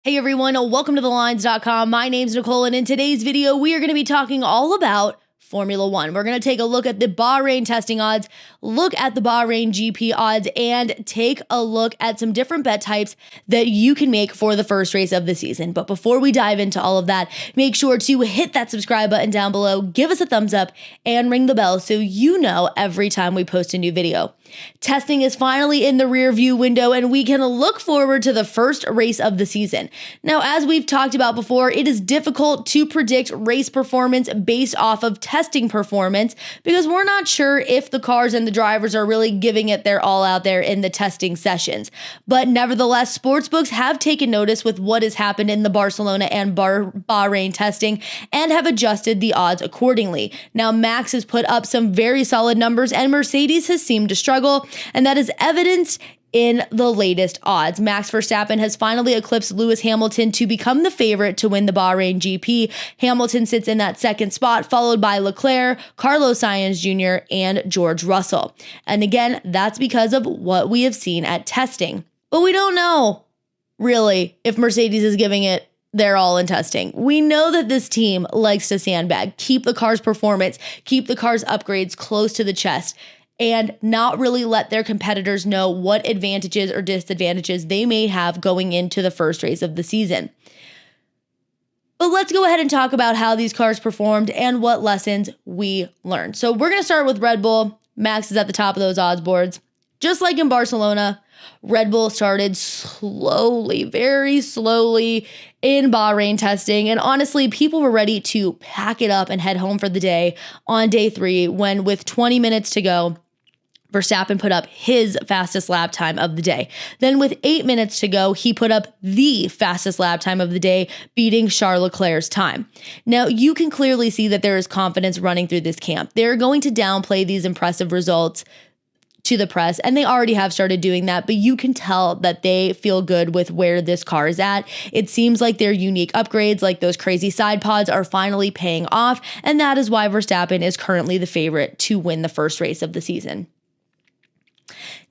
Hey everyone, welcome to thelines.com. My name's Nicole, and in today's video, we are going to be talking all about Formula One. We're going to take a look at the Bahrain testing odds, look at the Bahrain GP odds, and take a look at some different bet types that you can make for the first race of the season. But before we dive into all of that, make sure to hit that subscribe button down below, give us a thumbs up, and ring the bell so you know every time we post a new video. Testing is finally in the rear view window, and we can look forward to the first race of the season. Now, as we've talked about before, it is difficult to predict race performance based off of testing performance because we're not sure if the cars and the drivers are really giving it their all out there in the testing sessions. But nevertheless, sportsbooks have taken notice with what has happened in the Barcelona and Bahrain testing and have adjusted the odds accordingly. Now, Max has put up some very solid numbers, and Mercedes has seemed to struggle, and that is evidenced in the latest odds. Max Verstappen has finally eclipsed Lewis Hamilton to become the favorite to win the Bahrain GP. Hamilton sits in that second spot, followed by Leclerc, Carlos Sainz Jr., and George Russell. And again, that's because of what we have seen at testing. But we don't know, really, if Mercedes is giving it their all in testing. We know that this team likes to sandbag, keep the car's performance, keep the car's upgrades close to the chest, and not really let their competitors know what advantages or disadvantages they may have going into the first race of the season. But let's go ahead and talk about how these cars performed and what lessons we learned. So we're going to start with Red Bull. Max is at the top of those odds boards. Just like in Barcelona, Red Bull started slowly, very slowly in Bahrain testing. And honestly, people were ready to pack it up and head home for the day on day 3 when, with 20 minutes to go, Verstappen put up his fastest lap time of the day. Then with 8 minutes to go, he put up the fastest lap time of the day, beating Charles Leclerc's time. Now, you can clearly see that there is confidence running through this camp. They're going to downplay these impressive results to the press, and they already have started doing that, but you can tell that they feel good with where this car is at. It seems like their unique upgrades, like those crazy side pods, are finally paying off, and that is why Verstappen is currently the favorite to win the first race of the season.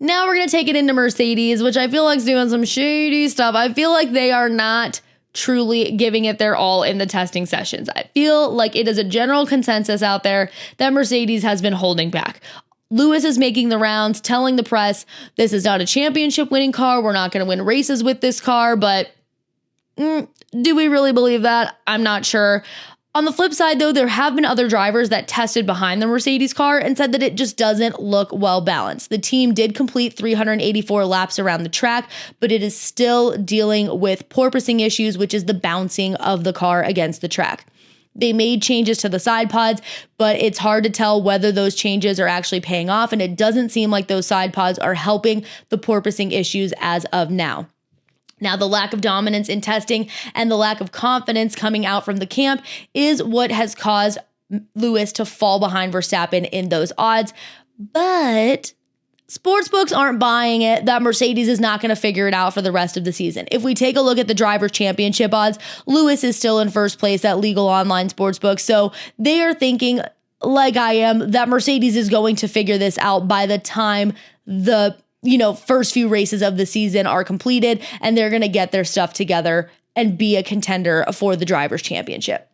Now we're going to take it into Mercedes, which I feel like is doing some shady stuff. I feel like they are not truly giving it their all in the testing sessions. I feel like it is a general consensus out there that Mercedes has been holding back. Lewis is making the rounds, telling the press, this is not a championship winning car. We're not going to win races with this car, but do we really believe that? I'm not sure. On the flip side, though, there have been other drivers that tested behind the Mercedes car and said that it just doesn't look well balanced. The team did complete 384 laps around the track, but it is still dealing with porpoising issues, which is the bouncing of the car against the track. They made changes to the side pods, but it's hard to tell whether those changes are actually paying off, and it doesn't seem like those side pods are helping the porpoising issues as of now. Now, the lack of dominance in testing and the lack of confidence coming out from the camp is what has caused Lewis to fall behind Verstappen in those odds. But sportsbooks aren't buying it that Mercedes is not going to figure it out for the rest of the season. If we take a look at the Drivers' Championship odds, Lewis is still in first place at Legal Online Sportsbook. So they are thinking, like I am, that Mercedes is going to figure this out by the time the first few races of the season are completed, and they're going to get their stuff together and be a contender for the Drivers' Championship.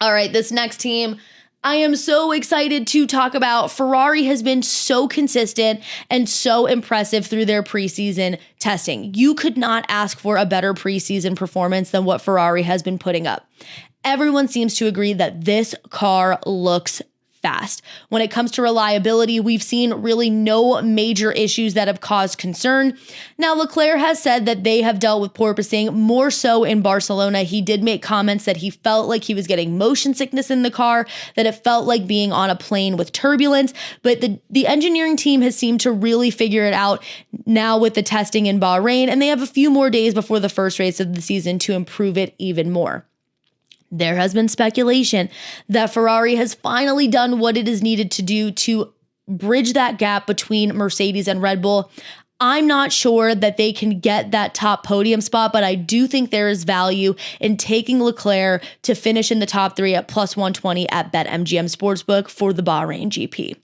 All right, this next team, I am so excited to talk about. Ferrari has been so consistent and so impressive through their preseason testing. You could not ask for a better preseason performance than what Ferrari has been putting up. Everyone seems to agree that this car looks fast. When it comes to reliability, we've seen really no major issues that have caused concern. Now, Leclerc has said that they have dealt with porpoising more so in Barcelona. He did make comments that he felt like he was getting motion sickness in the car, that it felt like being on a plane with turbulence, but the engineering team has seemed to really figure it out now with the testing in Bahrain, and they have a few more days before the first race of the season to improve it even more. There has been speculation that Ferrari has finally done what it is needed to do to bridge that gap between Mercedes and Red Bull. I'm not sure that they can get that top podium spot, but I do think there is value in taking Leclerc to finish in the top 3 at plus 120 at BetMGM Sportsbook for the Bahrain GP.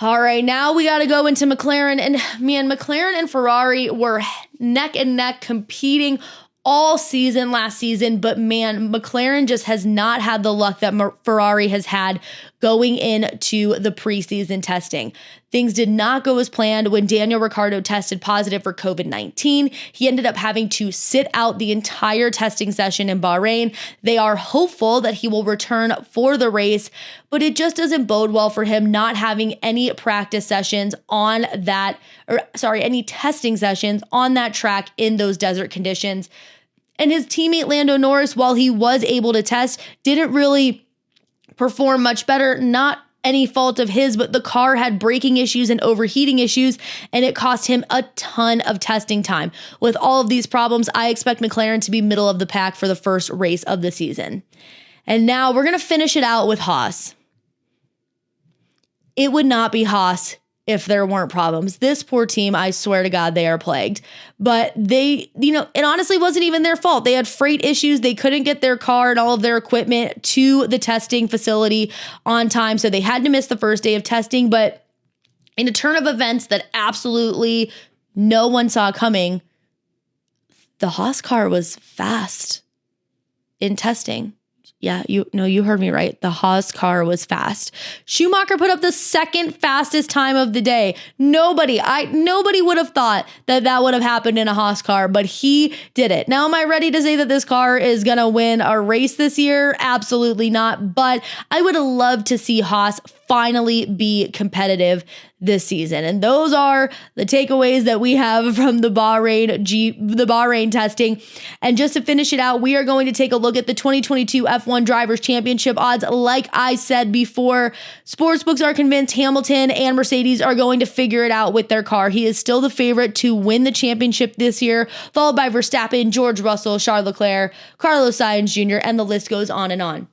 All right, now we got to go into McLaren. And man, McLaren and Ferrari were neck and neck competing all season last season, but man, McLaren just has not had the luck that Ferrari has had going into the preseason testing. Things did not go as planned when Daniel Ricciardo tested positive for COVID-19. He ended up having to sit out the entire testing session in Bahrain. They are hopeful that he will return for the race, but it just doesn't bode well for him not having any practice sessions on that, any testing sessions on that track in those desert conditions. And his teammate Lando Norris, while he was able to test, didn't really perform much better. Not any fault of his, but the car had braking issues and overheating issues, and it cost him a ton of testing time. With all of these problems, I expect McLaren to be middle of the pack for the first race of the season. And now we're going to finish it out with Haas. It would not be Haas if there weren't problems. This poor team, I swear to God, they are plagued. But they, it honestly wasn't even their fault. They had freight issues. They couldn't get their car and all of their equipment to the testing facility on time. So they had to miss the first day of testing. But in a turn of events that absolutely no one saw coming, the Haas car was fast in testing. Yeah, you heard me right. The Haas car was fast. Schumacher put up the second fastest time of the day. Nobody would have thought that would have happened in a Haas car, but he did it. Now, am I ready to say that this car is going to win a race this year? Absolutely not. But I would love to see Haas finally be competitive this season. And those are the takeaways that we have from the Bahrain testing. And just to finish it out, we are going to take a look at the 2022 F1 Drivers' Championship odds. Like I said before, sportsbooks are convinced Hamilton and Mercedes are going to figure it out with their car. He is still the favorite to win the championship this year, followed by Verstappen, George Russell, Charles Leclerc, Carlos Sainz Jr., and the list goes on and on.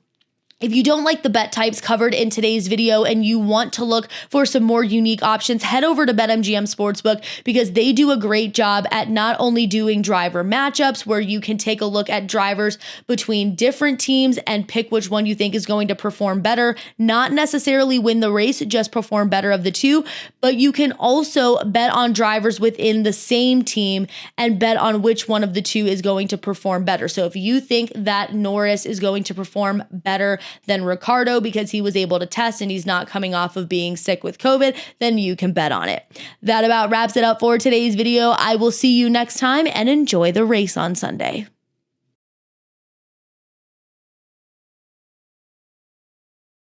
If you don't like the bet types covered in today's video and you want to look for some more unique options, head over to BetMGM Sportsbook because they do a great job at not only doing driver matchups where you can take a look at drivers between different teams and pick which one you think is going to perform better, not necessarily win the race, just perform better of the two, but you can also bet on drivers within the same team and bet on which one of the two is going to perform better. So if you think that Norris is going to perform better than Ricciardo because he was able to test and he's not coming off of being sick with COVID, then you can bet on it. That about wraps it up for today's video. I will see you next time and enjoy the race on Sunday.